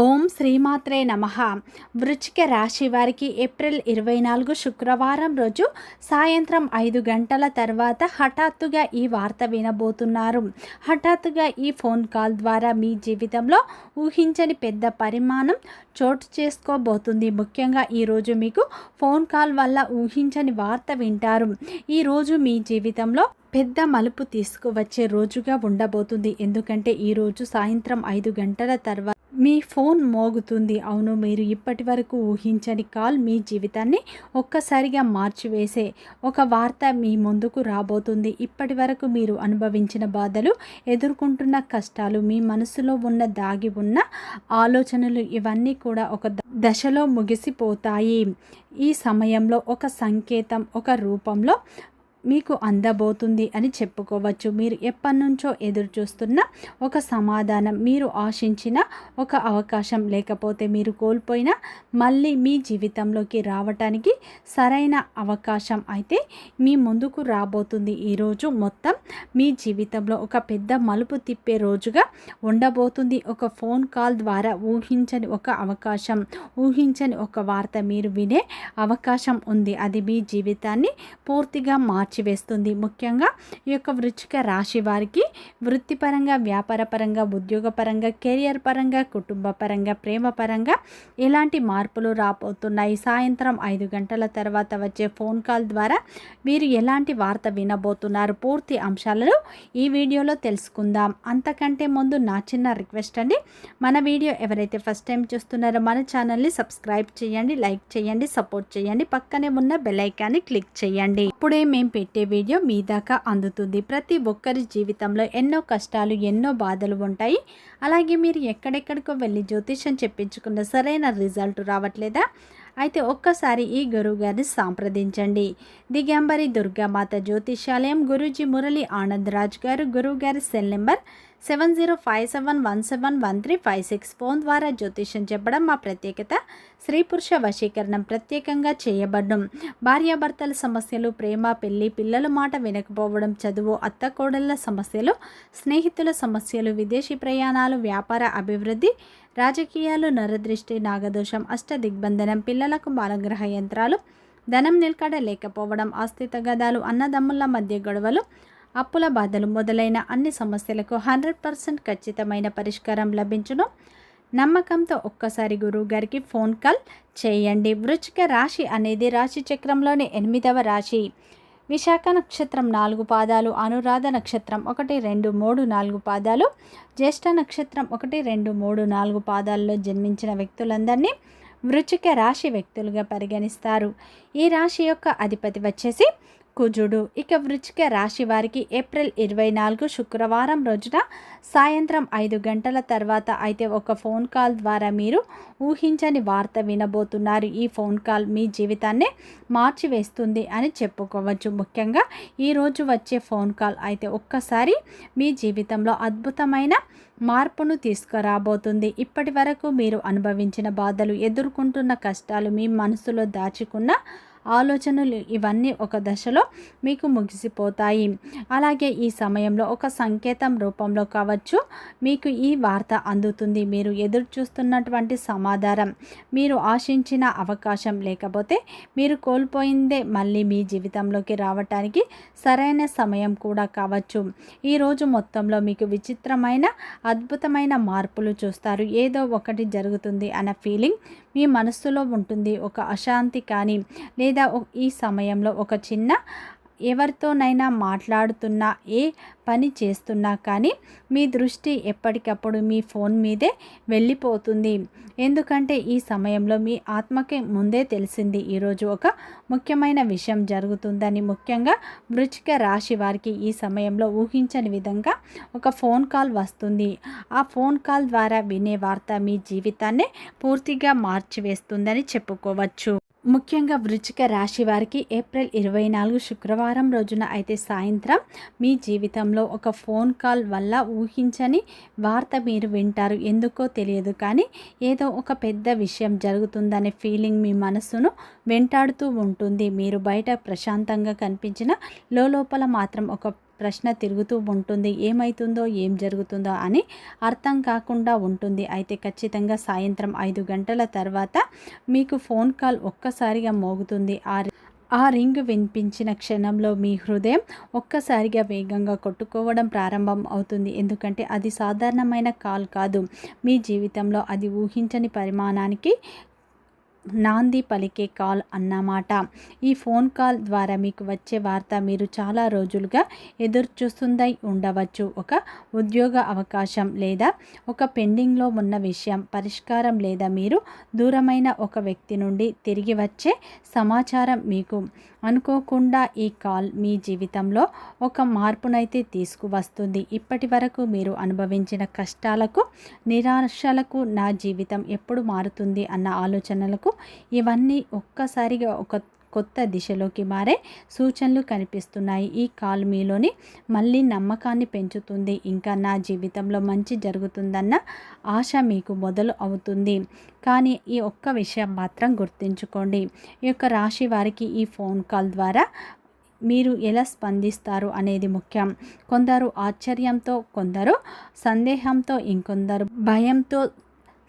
ఓం శ్రీమాత్రే నమః. వృశ్చిక రాశి వారికి ఏప్రిల్ 24 శుక్రవారం రోజు సాయంత్రం 5 గంటల తర్వాత హఠాత్తుగా ఈ వార్త వినబోతున్నారు. హఠాత్తుగా ఈ ఫోన్ కాల్ ద్వారా మీ జీవితంలో ఊహించని పెద్ద పరిమాణం చోటు చేసుకోబోతుంది. ముఖ్యంగా ఈరోజు మీకు ఫోన్ కాల్ వల్ల ఊహించని వార్త వింటారు. ఈరోజు మీ జీవితంలో పెద్ద మలుపు తీసుకువచ్చే రోజుగా ఉండబోతుంది. ఎందుకంటే ఈరోజు సాయంత్రం 5 గంటల తర్వాత మీ ఫోన్ మోగుతుంది. అవును, మీరు ఇప్పటి వరకు ఊహించని కాల్ మీ జీవితాన్ని ఒక్కసారిగా మార్చివేసే ఒక వార్త మీ ముందుకు రాబోతుంది. ఇప్పటి వరకు మీరు అనుభవించిన బాధలు, ఎదుర్కొంటున్న కష్టాలు, మీ మనసులో ఉన్న దాగి ఉన్న ఆలోచనలు ఇవన్నీ కూడా ఒక దశలో ముగిసిపోతాయి. ఈ సమయంలో ఒక సంకేతం, ఒక రూపంలో మీకు అందబోతుంది అని చెప్పుకోవచ్చు. మీరు ఎప్పటి నుంచో ఎదురు చూస్తున్న ఒక సమాధానం, మీరు ఆశించిన ఒక అవకాశం, లేకపోతే మీరు కోల్పోయిన మళ్ళీ మీ జీవితంలోకి రావటానికి సరైన అవకాశం అయితే మీ ముందుకు రాబోతుంది. ఈరోజు మొత్తం మీ జీవితంలో ఒక పెద్ద మలుపు తిప్పే రోజుగా ఉండబోతుంది. ఒక ఫోన్ కాల్ ద్వారా ఊహించని ఒక అవకాశం, ఊహించని ఒక వార్త మీరు వినే అవకాశం ఉంది. అది మీ జీవితాన్ని పూర్తిగా మార్చివేస్తుంది. ముఖ్యంగా ఈ యొక్క వృశ్చిక రాశి వారికి వృత్తిపరంగా, వ్యాపారపరంగా, ఉద్యోగపరంగా, కెరియర్ పరంగా, కుటుంబ పరంగా, ప్రేమ పరంగా ఎలాంటి మార్పులు రాబోతున్నాయి, సాయంత్రం 5 గంటల తర్వాత వచ్చే ఫోన్ కాల్ ద్వారా మీరు ఎలాంటి వార్త వినబోతున్నారు, పూర్తి అంశాలను ఈ వీడియోలో తెలుసుకుందాం. అంతకంటే ముందు నా చిన్న రిక్వెస్ట్ అండి, మన వీడియో ఎవరైతే ఫస్ట్ టైం చూస్తున్నారో మన ఛానల్ని సబ్స్క్రైబ్ చేయండి, లైక్ చేయండి, సపోర్ట్ చేయండి, పక్కనే ఉన్న బెల్ ఐకాన్ని క్లిక్ చేయండి. ఇప్పుడే మేము పెట్టే వీడియో మీ దాకా అందుతుంది. ప్రతి ఒక్కరి జీవితంలో ఎన్నో కష్టాలు, ఎన్నో బాధలు ఉంటాయి. అలాగే మీరు ఎక్కడెక్కడికో వెళ్ళి జ్యోతిష్యం చెప్పించుకున్న సరైన రిజల్ట్ రావట్లేదా? అయితే ఒక్కసారి ఈ గురువు గారిని సంప్రదించండి. దిగంబరి దుర్గామాత జ్యోతిష్యాలయం, గురూజీ మురళి ఆనందరాజ్ గారు. గురువు గారి సెల్ నెంబర్ 7057171356. ఫోన్ ద్వారా జ్యోతిష్యం చెప్పడం మా ప్రత్యేకత. స్త్రీ పురుష వశీకరణం ప్రత్యేకంగా చేయబడ్డం. భార్యాభర్తల సమస్యలు, ప్రేమ, పెళ్లి, పిల్లల మాట వినకపోవడం, చదువు, అత్తకోడళ్ల సమస్యలు, స్నేహితుల సమస్యలు, విదేశీ ప్రయాణాలు, వ్యాపార అభివృద్ధి, రాజకీయాలు, నరదృష్టి, నాగదోషం, అష్టదిగ్బంధనం, పిల్లలకు బాలగ్రహ యంత్రాలు, ధనం నిలకడ లేకపోవడం, ఆస్తి తగాదాలు, అన్నదమ్ముల మధ్య గొడవలు, అప్పుల బాధలు మొదలైన అన్ని సమస్యలకు 100% ఖచ్చితమైన పరిష్కారం లభించును. నమ్మకంతో ఒక్కసారి గురువు గారికి ఫోన్ కాల్ చేయండి. వృశ్చిక రాశి అనేది రాశి చక్రంలోని 8వ రాశి. విశాఖ నక్షత్రం 4 పాదాలు, అనురాధ నక్షత్రం 1, 2, 3, 4 పాదాలు, జ్యేష్ఠ నక్షత్రం 1, 2, 3, 4 పాదాల్లో జన్మించిన వ్యక్తులందరినీ వృశ్చిక రాశి వ్యక్తులుగా పరిగణిస్తారు. ఈ రాశి యొక్క అధిపతి వచ్చేసి కుజుడు. ఇక వృశ్చిక రాశి వారికి ఏప్రిల్ 24 శుక్రవారం రోజున సాయంత్రం 5 గంటల తర్వాత అయితే ఒక ఫోన్ కాల్ ద్వారా మీరు ఊహించని వార్త వినబోతున్నారు. ఈ ఫోన్ కాల్ మీ జీవితాన్ని మార్చివేస్తుంది అని చెప్పుకోవచ్చు. ముఖ్యంగా ఈరోజు వచ్చే ఫోన్ కాల్ అయితే ఒక్కసారి మీ జీవితంలో అద్భుతమైన మార్పును తీసుకురాబోతుంది. ఇప్పటి వరకు మీరు అనుభవించిన బాధలు, ఎదుర్కొంటున్న కష్టాలు, మీ మనసులో దాచుకున్న ఆలోచనలు ఇవన్నీ ఒక దశలో మీకు ముగిసిపోతాయి. అలాగే ఈ సమయంలో ఒక సంకేతం రూపంలో కావచ్చు మీకు ఈ వార్త అందుతుంది. మీరు ఎదురు చూస్తున్నటువంటి సమాధానం, మీరు ఆశించిన అవకాశం, లేకపోతే మీరు కోల్పోయిందే మళ్ళీ మీ జీవితంలోకి రావటానికి సరైన సమయం కూడా కావచ్చు. ఈరోజు మొత్తంలో మీకు విచిత్రమైన, అద్భుతమైన మార్పులు చూస్తారు. ఏదో ఒకటి జరుగుతుంది అన్న ఫీలింగ్ మీ మనస్సులో ఉంటుంది. ఒక అశాంతి కానీ, లేదా ఈ సమయంలో ఒక చిన్న ఎవరితోనైనా మాట్లాడుతున్నా, ఏ పని చేస్తున్నా కానీ మీ దృష్టి ఎప్పటికప్పుడు మీ ఫోన్ మీదే వెళ్ళిపోతుంది. ఎందుకంటే ఈ సమయంలో మీ ఆత్మకి ముందే తెలిసింది ఈరోజు ఒక ముఖ్యమైన విషయం జరుగుతుందని. ముఖ్యంగా వృశ్చిక రాశి వారికి ఈ సమయంలో ఊహించని విధంగా ఒక ఫోన్ కాల్ వస్తుంది. ఆ ఫోన్ కాల్ ద్వారా వినే వార్త మీ జీవితాన్ని పూర్తిగా మార్చివేస్తుందని చెప్పుకోవచ్చు. ముఖ్యంగా వృశ్చిక రాశి వారికి ఏప్రిల్ 24 శుక్రవారం రోజున అయితే సాయంత్రం మీ జీవితంలో ఒక ఫోన్ కాల్ వల్ల ఊహించని వార్త మీరు వింటారు. ఎందుకో తెలియదు కానీ ఏదో ఒక పెద్ద విషయం జరుగుతుందనే ఫీలింగ్ మీ మనసును వెంటాడుతూ ఉంటుంది. మీరు బయట ప్రశాంతంగా కనిపించిన లోపల మాత్రం ఒక ప్రశ్న తిరుగుతూ ఉంటుంది. ఏమవుతుందో ఏం జరుగుతుందో అని అర్థం కాకుండా ఉంటుంది. అయితే ఖచ్చితంగా సాయంత్రం 5 గంటల తర్వాత మీకు ఫోన్ కాల్ ఒక్కసారిగా మోగుతుంది. ఆ రింగ్ వినిపించిన క్షణంలో మీ హృదయం ఒక్కసారిగా వేగంగా కొట్టుకోవడం ప్రారంభం అవుతుంది. ఎందుకంటే అది సాధారణమైన కాల్ కాదు. మీ జీవితంలో అది ఊహించని పరిమాణానికి నాంది పలికే కాల్ అన్నమాట. ఈ ఫోన్ కాల్ ద్వారా మీకు వచ్చే వార్త మీరు చాలా రోజులుగా ఎదురు చూస్తుందై ఉండవచ్చు. ఒక ఉద్యోగ అవకాశం, లేదా ఒక పెండింగ్లో ఉన్న విషయం పరిష్కారం, లేదా మీరు దూరమైన ఒక వ్యక్తి నుండి తిరిగి వచ్చే సమాచారం. మీకు అనుకోకుండా ఈ కాల్ మీ జీవితంలో ఒక మార్పునైతే తీసుకువస్తుంది. ఇప్పటి వరకు మీరు అనుభవించిన కష్టాలకు, నిరాశలకు, నా జీవితం ఎప్పుడు మారుతుంది అన్న ఆలోచనలకు ఇవన్నీ ఒక్కసారిగా ఒక కొత్త దిశలోకి మారే సూచనలు కనిపిస్తున్నాయి. ఈ కాల్ మీలోని మళ్ళీ నమ్మకాన్ని పెంచుతుంది. ఇంకా నా జీవితంలో మంచి జరుగుతుందన్న ఆశ మీకు మొదలు అవుతుంది. కానీ ఈ ఒక్క విషయం మాత్రం గుర్తుంచుకోండి. ఈ యొక్క రాశి వారికి ఈ ఫోన్ కాల్ ద్వారా మీరు ఎలా స్పందిస్తారు అనేది ముఖ్యం. కొందరు ఆశ్చర్యంతో, కొందరు సందేహంతో, ఇంకొందరు భయంతో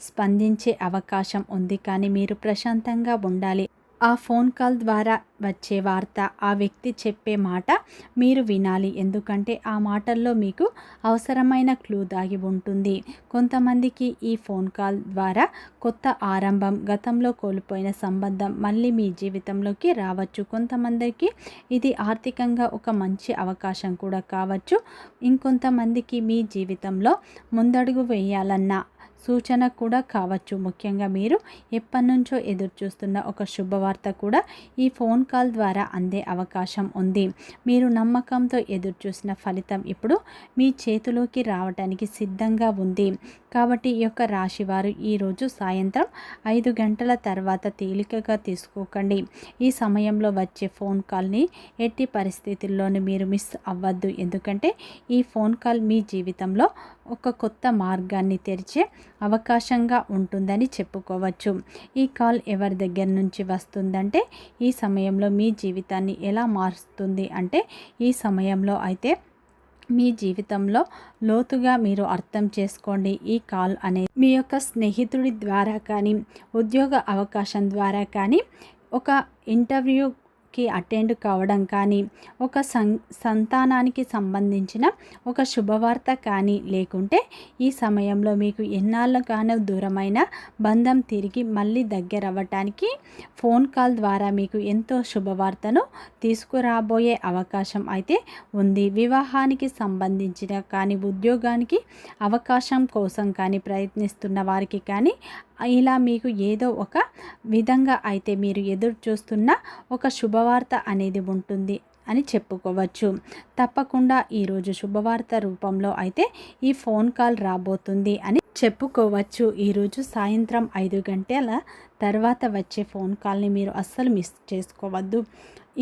స్పందించే అవకాశం ఉంది. కానీ మీరు ప్రశాంతంగా ఉండాలి. ఆ ఫోన్ కాల్ ద్వారా వచ్చే వార్త, ఆ వ్యక్తి చెప్పే మాట మీరు వినాలి. ఎందుకంటే ఆ మాటల్లో మీకు అవసరమైన క్లూ దాగి ఉంటుంది. కొంతమందికి ఈ ఫోన్ కాల్ ద్వారా కొత్త ఆరంభం, గతంలో కోల్పోయిన సంబంధం మళ్ళీ మీ జీవితంలోకి రావచ్చు. కొంతమందికి ఇది ఆర్థికంగా ఒక మంచి అవకాశం కూడా కావచ్చు. ఇంకొంతమందికి మీ జీవితంలో ముందడుగు వేయాలన్న సూచన కూడా కావచ్చు. ముఖ్యంగా మీరు ఎప్పటి నుంచో ఎదురు చూస్తున్న ఒక శుభవార్త కూడా ఈ ఫోన్ కాల్ ద్వారా అందే అవకాశం ఉంది. మీరు నమ్మకంతో ఎదురు చూసిన ఫలితం ఇప్పుడు మీ చేతిలోకి రావడానికి సిద్ధంగా ఉంది. కాబట్టి ఈ యొక్క రాశివారు ఈరోజు సాయంత్రం 5 గంటల తర్వాత తేలికగా తీసుకోకండి. ఈ సమయంలో వచ్చే ఫోన్ కాల్ని ఎట్టి పరిస్థితుల్లోనూ మీరు మిస్ అవ్వద్దు. ఎందుకంటే ఈ ఫోన్ కాల్ మీ జీవితంలో ఒక కొత్త మార్గాన్ని తెరిచే అవకాశంగా ఉంటుందని చెప్పుకోవచ్చు. ఈ కాల్ ఎవరి దగ్గర నుంచి వస్తుందంటే, ఈ సమయంలో మీ జీవితాన్ని ఎలా మారుస్తుంది అంటే, ఈ సమయంలో అయితే మీ జీవితంలో లోతుగా మీరు అర్థం చేసుకోండి. ఈ కాల్ అనేది మీ యొక్క స్నేహితుడి ద్వారా కానీ, ఉద్యోగ అవకాశం ద్వారా కానీ, ఒక ఇంటర్వ్యూకి అటెండ్ కావడం కానీ, ఒక సంతానానికి సంబంధించిన ఒక శుభవార్త కానీ, లేకుంటే ఈ సమయంలో మీకు ఎన్నాళ్ళగానో దూరమైన బంధం తిరిగి మళ్ళీ దగ్గర అవ్వటానికి ఫోన్ కాల్ ద్వారా మీకు ఎంతో శుభవార్తను తీసుకురాబోయే అవకాశం అయితే ఉంది. వివాహానికి సంబంధించిన కానీ, ఉద్యోగానికి అవకాశం కోసం కానీ ప్రయత్నిస్తున్న వారికి కానీ, ఇలా మీకు ఏదో ఒక విధంగా అయితే మీరు ఎదురు చూస్తున్న ఒక శుభవార్త అనేది ఉంటుంది అని చెప్పుకోవచ్చు. తప్పకుండా ఈరోజు శుభవార్త రూపంలో అయితే ఈ ఫోన్ కాల్ రాబోతుంది అని చెప్పుకోవచ్చు. ఈరోజు సాయంత్రం 5 గంటల తర్వాత వచ్చే ఫోన్ కాల్ని మీరు అస్సలు మిస్ చేసుకోవద్దు.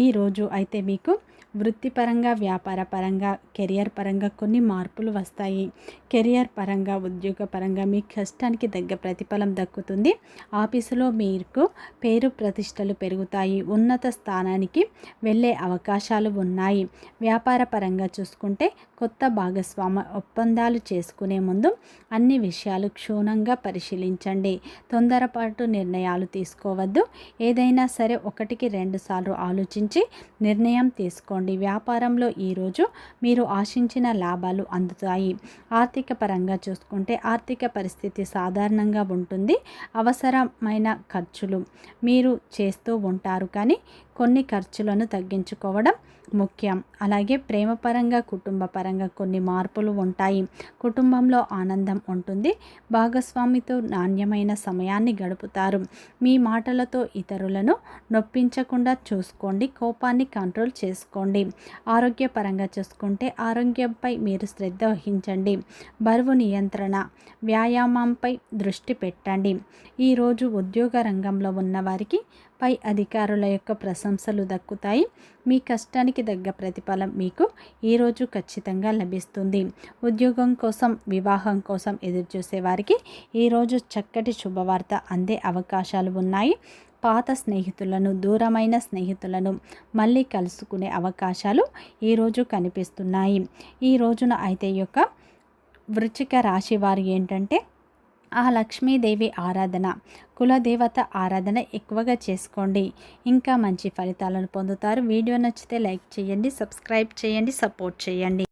ఈరోజు అయితే మీకు వృత్తిపరంగా, వ్యాపార పరంగా, కెరియర్ పరంగా కొన్ని మార్పులు వస్తాయి. కెరియర్ పరంగా, ఉద్యోగ పరంగా మీ కష్టానికి తగ్గ ప్రతిఫలం దక్కుతుంది. ఆఫీసులో మీకు పేరు ప్రతిష్టలు పెరుగుతాయి. ఉన్నత స్థానానికి వెళ్ళే అవకాశాలు ఉన్నాయి. వ్యాపార పరంగా చూసుకుంటే కొత్త భాగస్వామ్య ఒప్పందాలు చేసుకునే ముందు అన్ని విషయాలు క్షుణ్ణంగా పరిశీలించండి. తొందరపాటు నిర్ణయాలు తీసుకోవద్దు. ఏదైనా సరే 1కి 2 సార్లు ఆలోచించి నిర్ణయం తీసుకోండి. వ్యాపారంలో ఈరోజు మీరు ఆశించిన లాభాలు అందుతాయి. ఆర్థిక పరంగా చూసుకుంటే ఆర్థిక పరిస్థితి సాధారణంగా ఉంటుంది. అవసరమైన ఖర్చులు మీరు చేస్తూ ఉంటారు, కానీ కొన్ని ఖర్చులను తగ్గించుకోవడం ముఖ్యం. అలాగే ప్రేమపరంగా, కుటుంబ పరంగా కొన్ని మార్పులు ఉంటాయి. కుటుంబంలో ఆనందం ఉంటుంది. భాగస్వామితో నాణ్యమైన సమయాన్ని గడుపుతారు. మీ మాటలతో ఇతరులను నొప్పించకుండా చూసుకోండి. కోపాన్ని కంట్రోల్ చేసుకోండి. ఆరోగ్యపరంగా చూసుకుంటే ఆరోగ్యంపై మీరు శ్రద్ధ వహించండి. బరువు నియంత్రణ, వ్యాయామంపై దృష్టి పెట్టండి. ఈరోజు ఉద్యోగ రంగంలో ఉన్నవారికి పై అధికారుల యొక్క ప్రశంసలు దక్కుతాయి. మీ కష్టానికి తగ్గ ప్రతిఫలం మీకు ఈరోజు ఖచ్చితంగా లభిస్తుంది. ఉద్యోగం కోసం, వివాహం కోసం ఎదురుచూసే వారికి ఈరోజు చక్కటి శుభవార్త అందే అవకాశాలు ఉన్నాయి. పాత స్నేహితులను, దూరమైన స్నేహితులను మళ్ళీ కలుసుకునే అవకాశాలు ఈరోజు కనిపిస్తున్నాయి. ఈ రోజున అయితే ఈ యొక్క వృశ్చిక రాశి వారు ఏంటంటే ఆ లక్ష్మీదేవి ఆరాధన, కులదేవత ఆరాధన ఎక్కువగా చేసుకోండి. ఇంకా మంచి ఫలితాలను పొందుతారు. వీడియో నచ్చితే లైక్ చేయండి, సబ్స్క్రైబ్ చేయండి, సపోర్ట్ చేయండి.